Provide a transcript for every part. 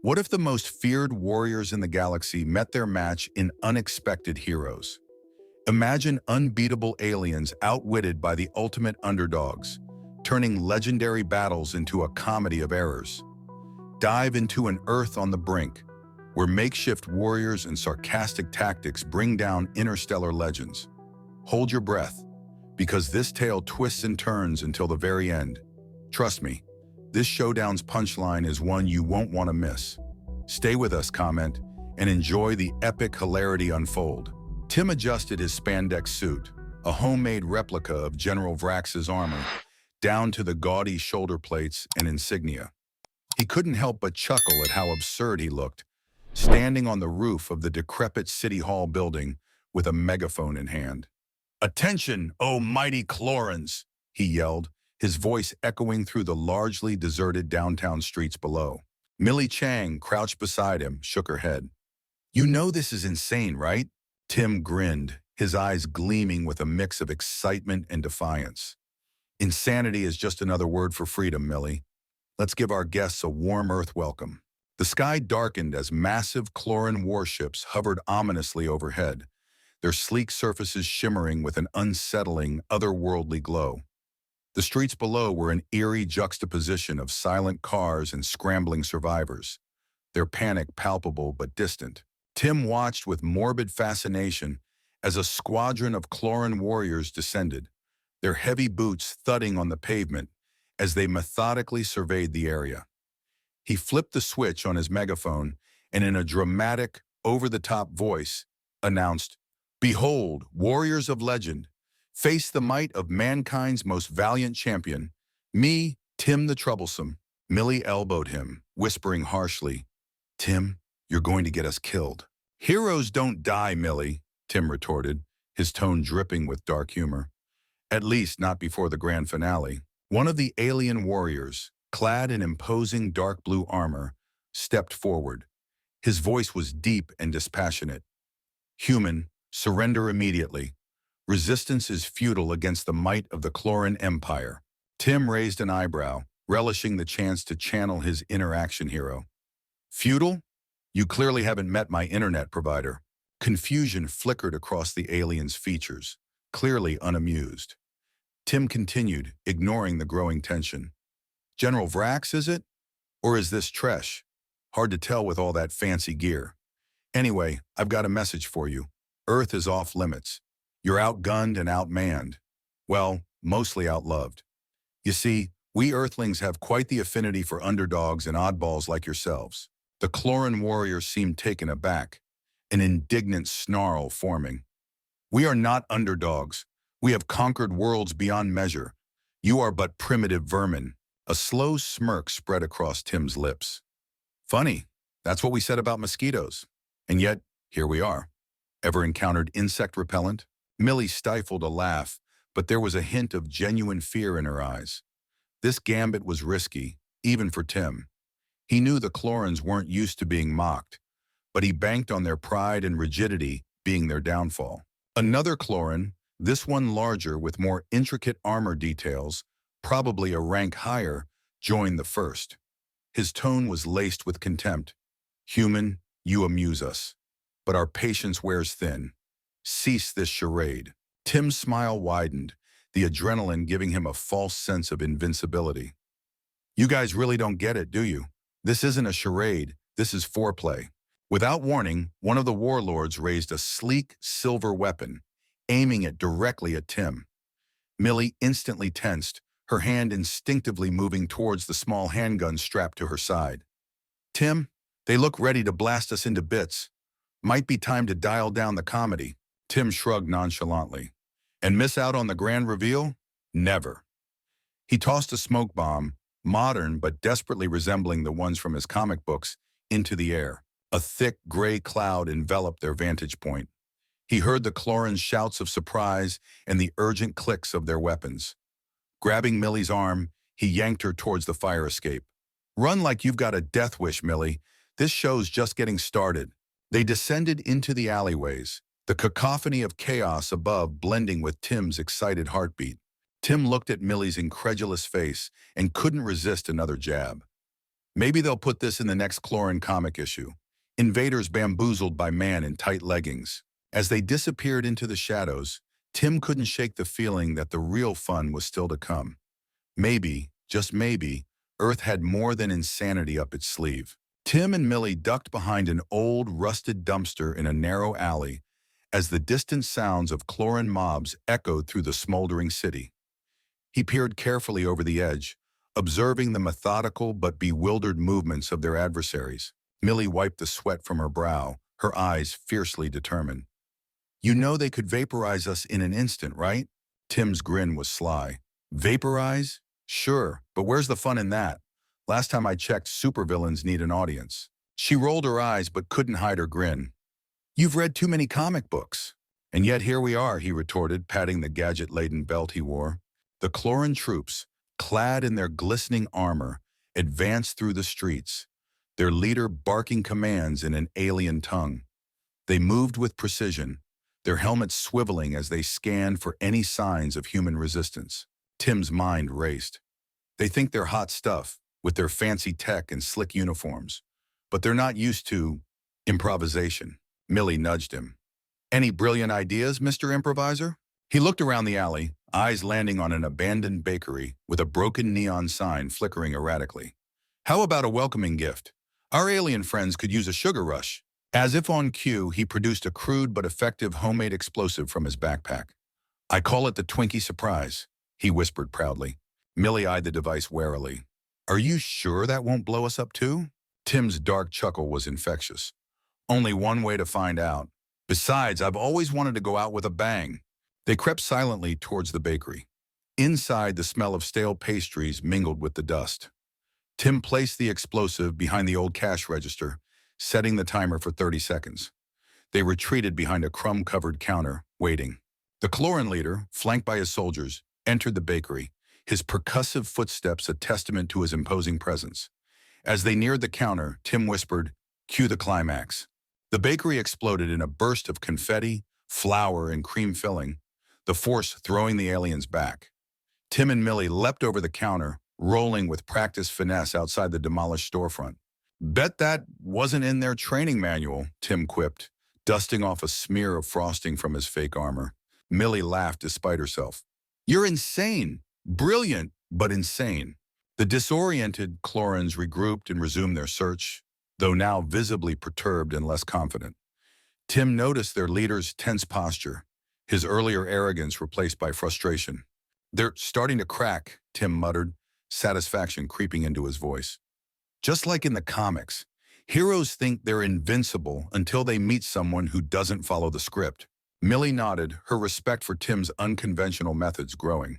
What if the most feared warriors in the galaxy met their match in unexpected heroes? Imagine unbeatable aliens outwitted by the ultimate underdogs, turning legendary battles into a comedy of errors. Dive into an Earth on the brink, where makeshift warriors and sarcastic tactics bring down interstellar legends. Hold your breath, because this tale twists and turns until the very end. Trust me, this showdown's punchline is one you won't want to miss. Stay with us, comment, and enjoy the epic hilarity unfold. Tim adjusted his spandex suit, a homemade replica of General Vrax's armor, down to the gaudy shoulder plates and insignia. He couldn't help but chuckle at how absurd he looked, standing on the roof of the decrepit City Hall building with a megaphone in hand. "Attention, O mighty Chlorans!" he yelled, his voice echoing through the largely deserted downtown streets below. Millie Chang, crouched beside him, shook her head. "You know this is insane, right?" Tim grinned, his eyes gleaming with a mix of excitement and defiance. "Insanity is just another word for freedom, Millie. Let's give our guests a warm Earth welcome." The sky darkened as massive Chloran warships hovered ominously overhead, their sleek surfaces shimmering with an unsettling, otherworldly glow. The streets below were an eerie juxtaposition of silent cars and scrambling survivors, their panic palpable but distant. Tim watched with morbid fascination as a squadron of Chloran warriors descended, their heavy boots thudding on the pavement as they methodically surveyed the area. He flipped the switch on his megaphone and in a dramatic, over-the-top voice, announced, "Behold, warriors of legend, face the might of mankind's most valiant champion, me, Tim the Troublesome." Millie elbowed him, whispering harshly, "Tim, you're going to get us killed." "Heroes don't die, Millie," Tim retorted, his tone dripping with dark humor. "At least not before the grand finale." One of the alien warriors, clad in imposing dark blue armor, stepped forward. His voice was deep and dispassionate. "Human, surrender immediately. Resistance is futile against the might of the Chloran Empire." Tim raised an eyebrow, relishing the chance to channel his inner action hero. "Futile? You clearly haven't met my internet provider." Confusion flickered across the alien's features, clearly unamused. Tim continued, ignoring the growing tension. "General Vrax, is it? Or is this Tresh? Hard to tell with all that fancy gear. Anyway, I've got a message for you. Earth is off limits. You're outgunned and outmanned. Well, mostly outloved. You see, we Earthlings have quite the affinity for underdogs and oddballs like yourselves." The Chloran warrior seemed taken aback, an indignant snarl forming. "We are not underdogs. We have conquered worlds beyond measure. You are but primitive vermin." A slow smirk spread across Tim's lips. "Funny, that's what we said about mosquitoes. And yet, here we are. Ever encountered insect repellent?" Millie stifled a laugh, but there was a hint of genuine fear in her eyes. This gambit was risky, even for Tim. He knew the Chlorans weren't used to being mocked, but he banked on their pride and rigidity being their downfall. Another Chloran, this one larger with more intricate armor details, probably a rank higher, joined the first. His tone was laced with contempt. "Human, you amuse us, but our patience wears thin. Cease this charade." Tim's smile widened, the adrenaline giving him a false sense of invincibility. "You guys really don't get it, do you? This isn't a charade, this is foreplay." Without warning, one of the warlords raised a sleek silver weapon, aiming it directly at Tim. Millie instantly tensed, her hand instinctively moving towards the small handgun strapped to her side. "Tim, they look ready to blast us into bits. Might be time to dial down the comedy." Tim shrugged nonchalantly. "And miss out on the grand reveal? Never." He tossed a smoke bomb, modern but desperately resembling the ones from his comic books, into the air. A thick gray cloud enveloped their vantage point. He heard the Chlorans' shouts of surprise and the urgent clicks of their weapons. Grabbing Millie's arm, he yanked her towards the fire escape. "Run like you've got a death wish, Millie. This show's just getting started." They descended into the alleyways, the cacophony of chaos above blending with Tim's excited heartbeat. Tim looked at Millie's incredulous face and couldn't resist another jab. Maybe they'll put this in the next Cloran comic issue. Invaders bamboozled by man in tight leggings. As they disappeared into the shadows, Tim couldn't shake the feeling that the real fun was still to come. Maybe, just maybe, Earth had more than insanity up its sleeve. Tim and Millie ducked behind an old, rusted dumpster in a narrow alley as the distant sounds of Cloran mobs echoed through the smoldering city. He peered carefully over the edge, observing the methodical but bewildered movements of their adversaries. Millie wiped the sweat from her brow, her eyes fiercely determined. You know they could vaporize us in an instant, right? Tim's grin was sly. Vaporize? Sure, but where's the fun in that? Last time I checked, supervillains need an audience. She rolled her eyes but couldn't hide her grin. You've read too many comic books. And yet here we are, he retorted, patting the gadget-laden belt he wore. The Cloran troops, clad in their glistening armor, advanced through the streets, their leader barking commands in an alien tongue. They moved with precision, their helmets swiveling as they scanned for any signs of human resistance. Tim's mind raced. They think they're hot stuff, with their fancy tech and slick uniforms. But they're not used to improvisation. Millie nudged him. Any brilliant ideas, Mr. Improviser? He looked around the alley, eyes landing on an abandoned bakery with a broken neon sign flickering erratically. How about a welcoming gift? Our alien friends could use a sugar rush. As if on cue, he produced a crude but effective homemade explosive from his backpack. I call it the Twinkie Surprise, he whispered proudly. Millie eyed the device warily. Are you sure that won't blow us up too? Tim's dark chuckle was infectious. Only one way to find out. Besides, I've always wanted to go out with a bang. They crept silently towards the bakery. Inside, the smell of stale pastries mingled with the dust. Tim placed the explosive behind the old cash register, setting the timer for 30 seconds. They retreated behind a crumb-covered counter, waiting. The Cloran leader, flanked by his soldiers, entered the bakery, his percussive footsteps a testament to his imposing presence. As they neared the counter, Tim whispered, "Cue the climax." The bakery exploded in a burst of confetti, flour, and cream filling, the force throwing the aliens back. Tim and Millie leapt over the counter, rolling with practiced finesse outside the demolished storefront. Bet that wasn't in their training manual, Tim quipped, dusting off a smear of frosting from his fake armor. Millie laughed despite herself. You're insane. Brilliant, but insane. The disoriented Clorans regrouped and resumed their search, though now visibly perturbed and less confident. Tim noticed their leader's tense posture, his earlier arrogance replaced by frustration. They're starting to crack, Tim muttered, satisfaction creeping into his voice. Just like in the comics, heroes think they're invincible until they meet someone who doesn't follow the script. Millie nodded, her respect for Tim's unconventional methods growing.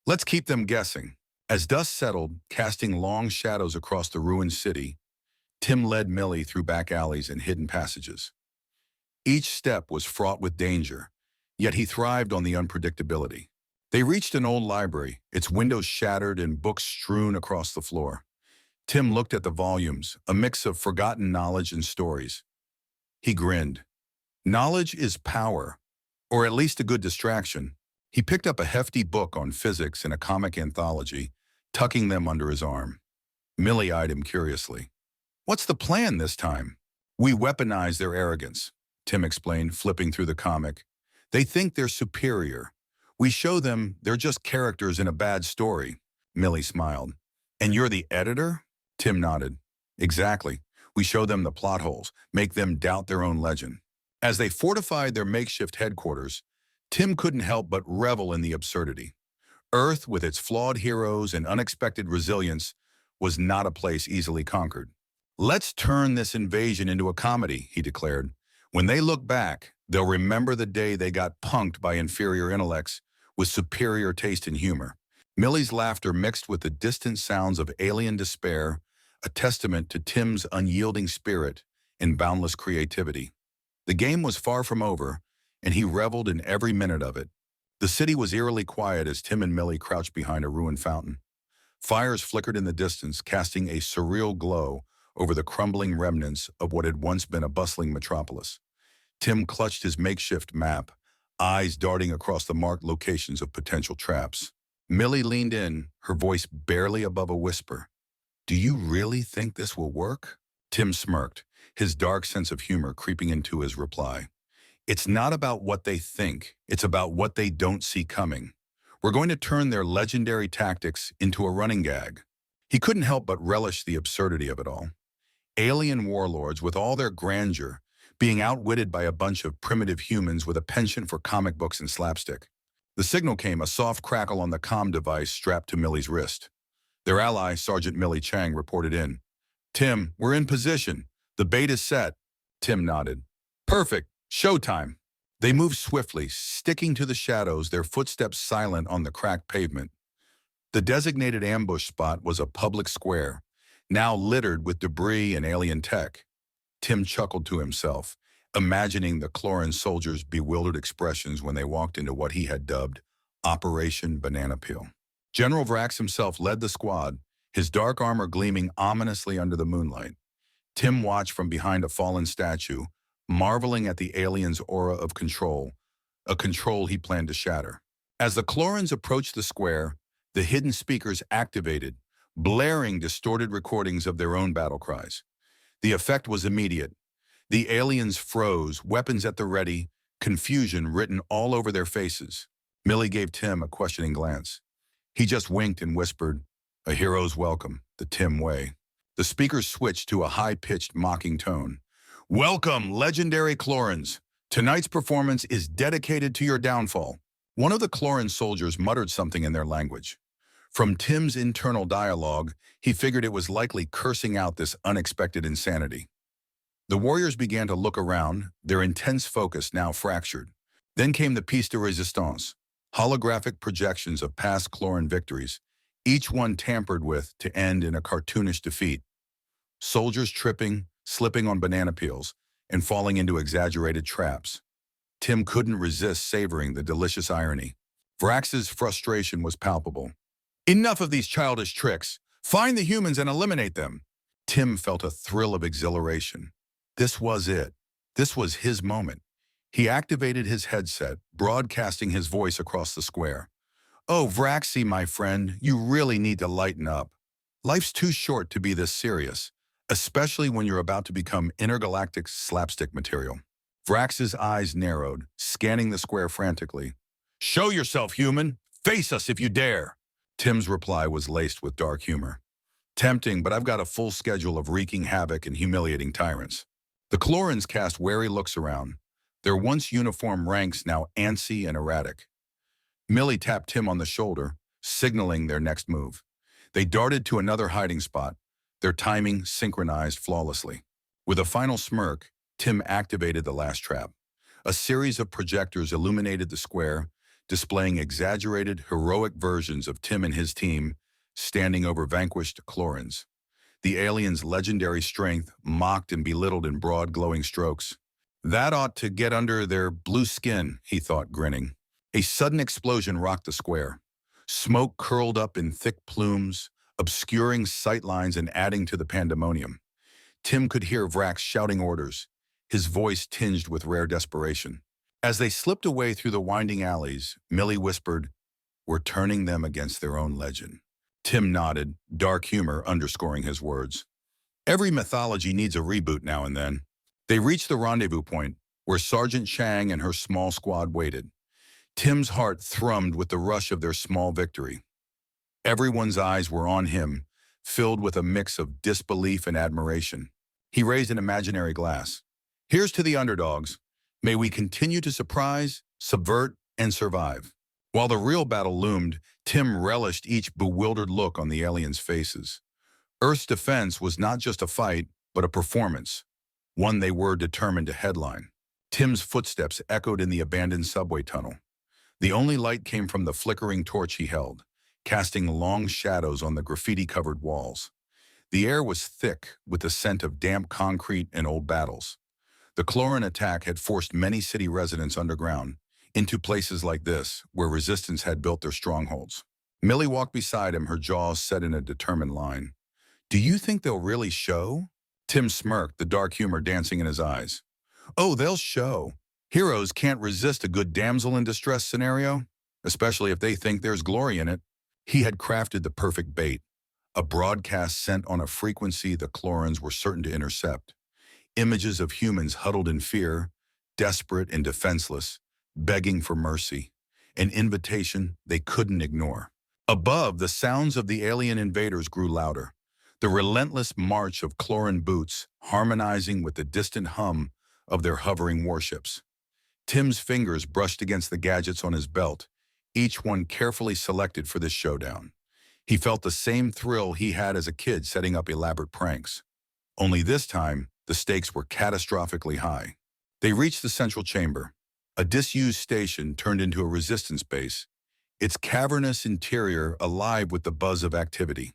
Let's keep them guessing. As dust settled, casting long shadows across the ruined city, Tim led Millie through back alleys and hidden passages. Each step was fraught with danger, yet he thrived on the unpredictability. They reached an old library, its windows shattered and books strewn across the floor. Tim looked at the volumes, a mix of forgotten knowledge and stories. He grinned. Knowledge is power, or at least a good distraction. He picked up a hefty book on physics and a comic anthology, tucking them under his arm. Millie eyed him curiously. What's the plan this time? We weaponize their arrogance, Tim explained, flipping through the comic. They think they're superior. We show them they're just characters in a bad story. Millie smiled. And you're the editor? Tim nodded. Exactly. We show them the plot holes, make them doubt their own legend. As they fortified their makeshift headquarters, Tim couldn't help but revel in the absurdity. Earth, with its flawed heroes and unexpected resilience, was not a place easily conquered. Let's turn this invasion into a comedy, he declared. When they look back, they'll remember the day they got punked by inferior intellects with superior taste and humor. Millie's laughter mixed with the distant sounds of alien despair, a testament to Tim's unyielding spirit and boundless creativity. The game was far from over, and he reveled in every minute of it. The city was eerily quiet as Tim and Millie crouched behind a ruined fountain. Fires flickered in the distance, casting a surreal glow over the crumbling remnants of what had once been a bustling metropolis. Tim clutched his makeshift map, eyes darting across the marked locations of potential traps. Millie leaned in, her voice barely above a whisper. Do you really think this will work? Tim smirked, his dark sense of humor creeping into his reply. It's not about what they think, it's about what they don't see coming. We're going to turn their legendary tactics into a running gag. He couldn't help but relish the absurdity of it all. Alien warlords with all their grandeur, being outwitted by a bunch of primitive humans with a penchant for comic books and slapstick. The signal came, a soft crackle on the comm device strapped to Millie's wrist. Their ally, Sergeant Millie Chang, reported in. Tim, we're in position. The bait is set. Tim nodded. Perfect. Showtime. They moved swiftly, sticking to the shadows, their footsteps silent on the cracked pavement. The designated ambush spot was a public square, now littered with debris and alien tech. Tim chuckled to himself, imagining the Cloran soldiers' bewildered expressions when they walked into what he had dubbed Operation Banana Peel. General Vrax himself led the squad, his dark armor gleaming ominously under the moonlight. Tim watched from behind a fallen statue, marveling at the alien's aura of control, a control he planned to shatter. As the Clorans approached the square, the hidden speakers activated, blaring distorted recordings of their own battle cries. The effect was immediate. The aliens froze, weapons at the ready, confusion written all over their faces. Millie gave Tim a questioning glance. He just winked and whispered, "A hero's welcome, the Tim way." The speakers switched to a high-pitched, mocking tone. "Welcome, legendary Clorans. Tonight's performance is dedicated to your downfall." One of the Cloran soldiers muttered something in their language. From Tim's internal dialogue, he figured it was likely cursing out this unexpected insanity. The warriors began to look around, their intense focus now fractured. Then came the piece de resistance, holographic projections of past Cloran victories, each one tampered with to end in a cartoonish defeat. Soldiers tripping, slipping on banana peels, and falling into exaggerated traps. Tim couldn't resist savoring the delicious irony. Vrax's frustration was palpable. "Enough of these childish tricks. Find the humans and eliminate them." Tim felt a thrill of exhilaration. This was it. This was his moment. He activated his headset, broadcasting his voice across the square. "Oh, Vraxy, my friend, you really need to lighten up. Life's too short to be this serious, especially when you're about to become intergalactic slapstick material." Vrax's eyes narrowed, scanning the square frantically. "Show yourself, human! Face us if you dare!" Tim's reply was laced with dark humor. "Tempting, but I've got a full schedule of wreaking havoc and humiliating tyrants." The Clorans cast wary looks around, their once uniform ranks now antsy and erratic. Millie tapped Tim on the shoulder, signaling their next move. They darted to another hiding spot, their timing synchronized flawlessly. With a final smirk, Tim activated the last trap. A series of projectors illuminated the square, displaying exaggerated, heroic versions of Tim and his team standing over vanquished Clorans. The aliens' legendary strength mocked and belittled in broad, glowing strokes. "That ought to get under their blue skin," he thought, grinning. A sudden explosion rocked the square. Smoke curled up in thick plumes, obscuring sightlines and adding to the pandemonium. Tim could hear Vrax shouting orders, his voice tinged with rare desperation. As they slipped away through the winding alleys, Millie whispered, "We're turning them against their own legend." Tim nodded, dark humor underscoring his words. Every mythology needs a reboot now and then. They reached the rendezvous point, where Sergeant Chang and her small squad waited. Tim's heart thrummed with the rush of their small victory. Everyone's eyes were on him, filled with a mix of disbelief and admiration. He raised an imaginary glass. "Here's to the underdogs. May we continue to surprise, subvert, and survive." While the real battle loomed, Tim relished each bewildered look on the aliens' faces. Earth's defense was not just a fight, but a performance, one they were determined to headline. Tim's footsteps echoed in the abandoned subway tunnel. The only light came from the flickering torch he held, casting long shadows on the graffiti-covered walls. The air was thick with the scent of damp concrete and old battles. The Cloran attack had forced many city residents underground, into places like this, where resistance had built their strongholds. Millie walked beside him, her jaws set in a determined line. "Do you think they'll really show?" Tim smirked, the dark humor dancing in his eyes. "Oh, they'll show. Heroes can't resist a good damsel in distress scenario, especially if they think there's glory in it." He had crafted the perfect bait, a broadcast sent on a frequency the Chlorans were certain to intercept. Images of humans huddled in fear, desperate and defenseless, begging for mercy, an invitation they couldn't ignore. Above, the sounds of the alien invaders grew louder, the relentless march of Chloran boots harmonizing with the distant hum of their hovering warships. Tim's fingers brushed against the gadgets on his belt, each one carefully selected for this showdown. He felt the same thrill he had as a kid setting up elaborate pranks. Only this time, the stakes were catastrophically high. They reached the central chamber, a disused station turned into a resistance base, its cavernous interior alive with the buzz of activity.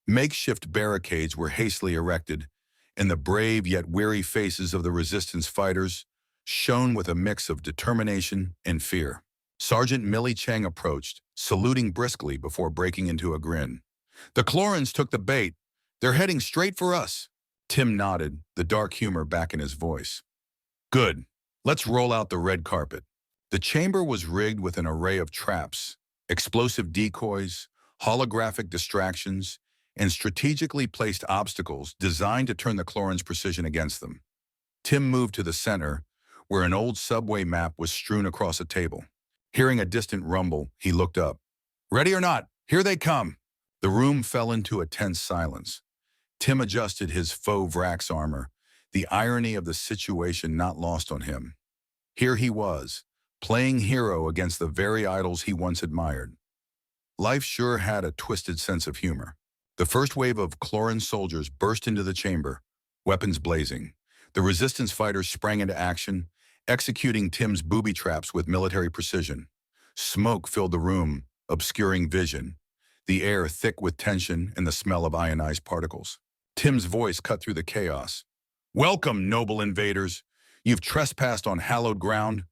Makeshift barricades were hastily erected, and the brave yet weary faces of the resistance fighters shone with a mix of determination and fear. Sergeant Millie Chang approached, saluting briskly before breaking into a grin. "The Chlorans took the bait. They're heading straight for us." Tim nodded, the dark humor back in his voice. "Good. Let's roll out the red carpet." The chamber was rigged with an array of traps, explosive decoys, holographic distractions, and strategically placed obstacles designed to turn the Chlorans' precision against them. Tim moved to the center, where an old subway map was strewn across a table. Hearing a distant rumble, he looked up. "Ready or not, here they come." The room fell into a tense silence. Tim adjusted his faux Vrax armor, the irony of the situation not lost on him. Here he was, playing hero against the very idols he once admired. Life sure had a twisted sense of humor. The first wave of Chloran soldiers burst into the chamber, weapons blazing. The resistance fighters sprang into action, executing Tim's booby traps with military precision. Smoke filled the room, obscuring vision, the air thick with tension and the smell of ionized particles. Tim's voice cut through the chaos. "Welcome, noble invaders. You've trespassed on hallowed ground,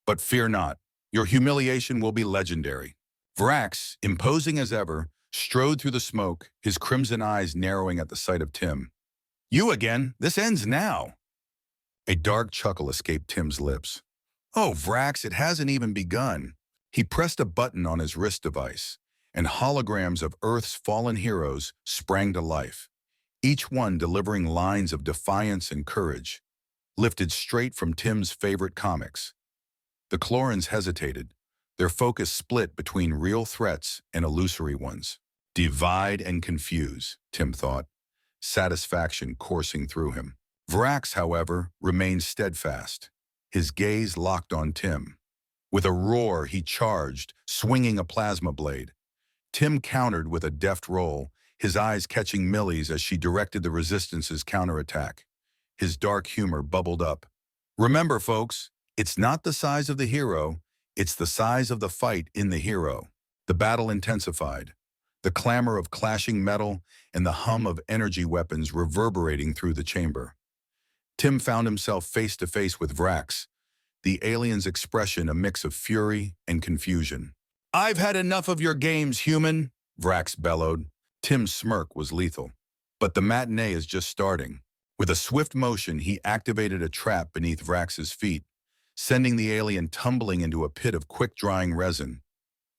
but fear not. Your humiliation will be legendary." Vrax, imposing as ever, strode through the smoke, his crimson eyes narrowing at the sight of Tim. "You again? This ends now." A dark chuckle escaped Tim's lips. "Oh, Vrax, it hasn't even begun." He pressed a button on his wrist device, and holograms of Earth's fallen heroes sprang to life, each one delivering lines of defiance and courage, lifted straight from Tim's favorite comics. The Chlorans hesitated, their focus split between real threats and illusory ones. Divide and confuse, Tim thought, satisfaction coursing through him. Vrax, however, remained steadfast, his gaze locked on Tim. With a roar, he charged, swinging a plasma blade. Tim countered with a deft roll, his eyes catching Millie's as she directed the Resistance's counterattack. His dark humor bubbled up. "Remember, folks, it's not the size of the hero, it's the size of the fight in the hero." The battle intensified, the clamor of clashing metal and the hum of energy weapons reverberating through the chamber. Tim found himself face to face with Vrax, the alien's expression a mix of fury and confusion. "I've had enough of your games, human," Vrax bellowed. Tim's smirk was lethal. "But the matinee is just starting." With a swift motion, he activated a trap beneath Vrax's feet, sending the alien tumbling into a pit of quick-drying resin.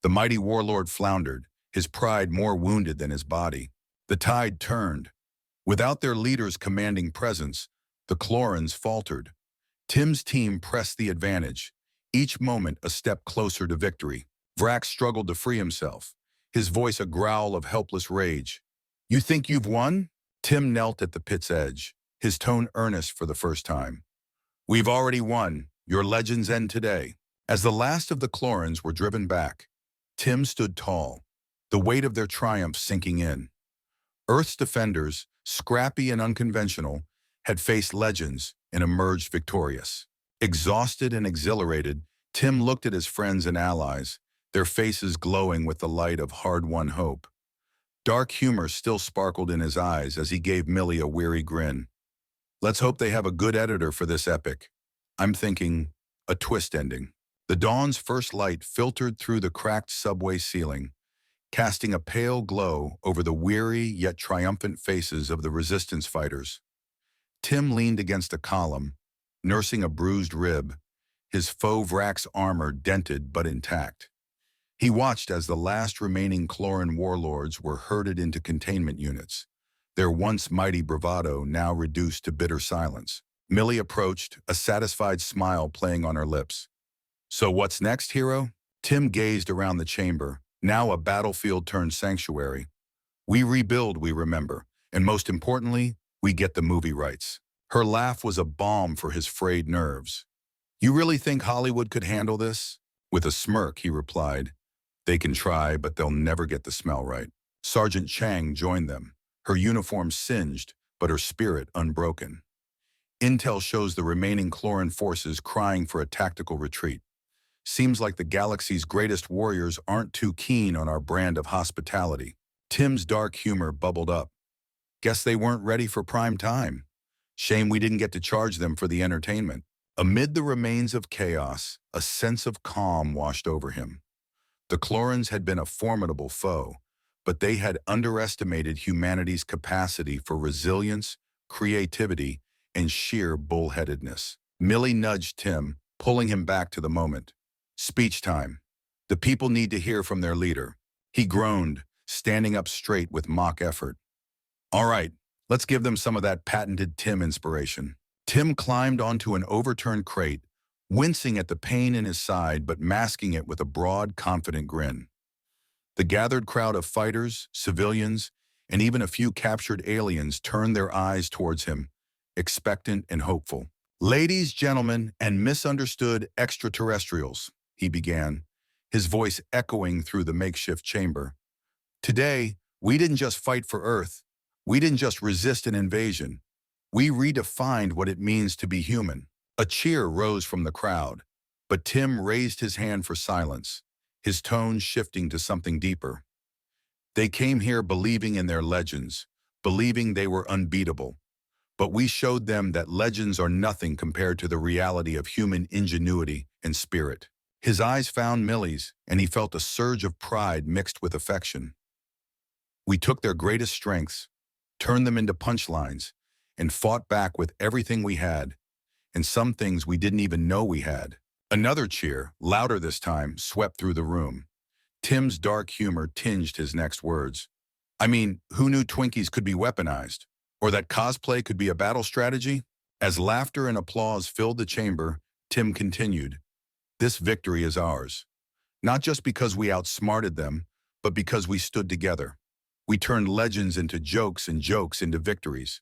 The mighty warlord floundered, his pride more wounded than his body. The tide turned. Without their leader's commanding presence, the Chlorans faltered. Tim's team pressed the advantage, each moment a step closer to victory. Vrax struggled to free himself, his voice a growl of helpless rage. "You think you've won?" Tim knelt at the pit's edge, his tone earnest for the first time. "We've already won. Your legends end today." As the last of the Chlorans were driven back, Tim stood tall, the weight of their triumph sinking in. Earth's defenders, scrappy and unconventional, had faced legends and emerged victorious. Exhausted and exhilarated, Tim looked at his friends and allies, their faces glowing with the light of hard-won hope. Dark humor still sparkled in his eyes as he gave Millie a weary grin. "Let's hope they have a good editor for this epic. I'm thinking a twist ending." The dawn's first light filtered through the cracked subway ceiling, casting a pale glow over the weary yet triumphant faces of the resistance fighters. Tim leaned against a column, nursing a bruised rib, his faux Vrax armor dented but intact. He watched as the last remaining Cloran warlords were herded into containment units, their once mighty bravado now reduced to bitter silence. Millie approached, a satisfied smile playing on her lips. "So what's next, hero?" Tim gazed around the chamber, now a battlefield turned sanctuary. "We rebuild, we remember, and most importantly, we get the movie rights." Her laugh was a balm for his frayed nerves. "You really think Hollywood could handle this?" With a smirk, he replied, "They can try, but they'll never get the smell right." Sergeant Chang joined them, her uniform singed, but her spirit unbroken. Intel shows the remaining Cloran forces crying for a tactical retreat. Seems like the galaxy's greatest warriors aren't too keen on our brand of hospitality. Tim's dark humor bubbled up. "Guess they weren't ready for prime time. Shame we didn't get to charge them for the entertainment." Amid the remains of chaos, a sense of calm washed over him. The Clorans had been a formidable foe, but they had underestimated humanity's capacity for resilience, creativity, and sheer bullheadedness. Millie nudged Tim, pulling him back to the moment. "Speech time. The people need to hear from their leader." He groaned, standing up straight with mock effort. "All right, let's give them some of that patented Tim inspiration." Tim climbed onto an overturned crate, wincing at the pain in his side but masking it with a broad, confident grin. The gathered crowd of fighters, civilians, and even a few captured aliens turned their eyes towards him, expectant and hopeful. "Ladies, gentlemen, and misunderstood extraterrestrials," he began, his voice echoing through the makeshift chamber. "Today, we didn't just fight for Earth. We didn't just resist an invasion. We redefined what it means to be human." A cheer rose from the crowd, but Tim raised his hand for silence, his tone shifting to something deeper. "They came here believing in their legends, believing they were unbeatable. But we showed them that legends are nothing compared to the reality of human ingenuity and spirit." His eyes found Millie's, and he felt a surge of pride mixed with affection. "We took their greatest strengths, turned them into punchlines, and fought back with everything we had, and some things we didn't even know we had." Another cheer, louder this time, swept through the room. Tim's dark humor tinged his next words. "I mean, who knew Twinkies could be weaponized? Or that cosplay could be a battle strategy?" As laughter and applause filled the chamber, Tim continued, "This victory is ours. Not just because we outsmarted them, but because we stood together. We turned legends into jokes and jokes into victories.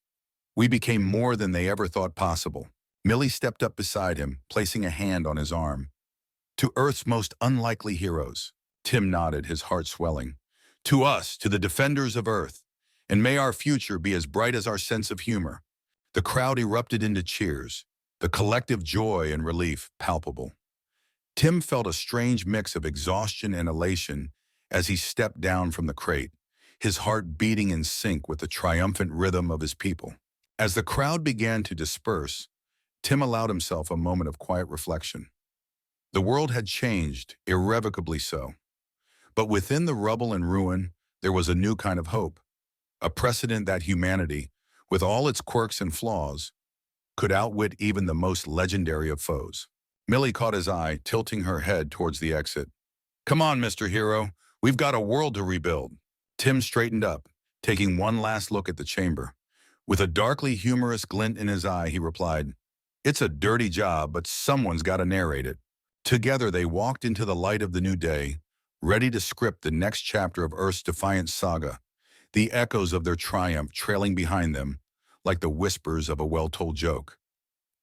We became more than they ever thought possible." Millie stepped up beside him, placing a hand on his arm. "To Earth's most unlikely heroes." Tim nodded, his heart swelling. "To us, to the defenders of Earth. And may our future be as bright as our sense of humor." The crowd erupted into cheers, the collective joy and relief palpable. Tim felt a strange mix of exhaustion and elation as he stepped down from the crate, his heart beating in sync with the triumphant rhythm of his people. As the crowd began to disperse, Tim allowed himself a moment of quiet reflection. The world had changed, irrevocably so. But within the rubble and ruin, there was a new kind of hope, a precedent that humanity, with all its quirks and flaws, could outwit even the most legendary of foes. Millie caught his eye, tilting her head towards the exit. "Come on, Mr. Hero, we've got a world to rebuild." Tim straightened up, taking one last look at the chamber. With a darkly humorous glint in his eye, he replied, "It's a dirty job, but someone's got to narrate it." Together they walked into the light of the new day, ready to script the next chapter of Earth's defiant saga, the echoes of their triumph trailing behind them, like the whispers of a well-told joke.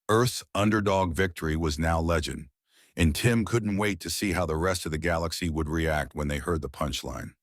Earth's underdog victory was now legend, and Tim couldn't wait to see how the rest of the galaxy would react when they heard the punchline.